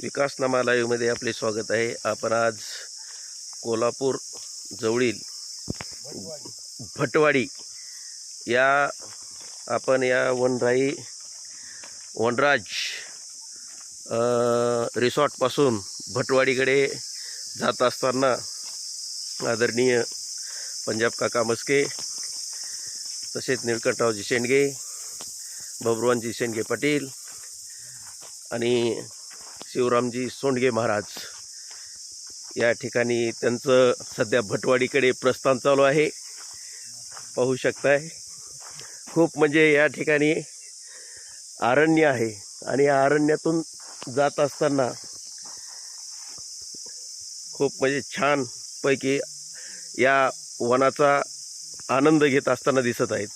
विकासनामा लाईव्हमध्ये आपले स्वागत आहे। आपण आज कोल्हापूर जवळील भटवाडी या वनराज रिसॉर्टपासून भटवाडीकडे जात असताना आदरणीय पंजाब काका मस्के, तसेच निळकंठरावजी शेंडगे, बबरूवानजी शेंडगे पाटील आणि शिवरामजी सोंडगे महाराज या ठिकाणी त्यांचं सध्या भटवाडीकडे प्रस्थान चालू आहे। पाहू शकताय, खूप म्हणजे या ठिकाणी अरण्य आहे आणि या अरण्यातून जात असताना खूप म्हणजे छान पैकी या वनाचा आनंद घेत असताना दिसत आहेत।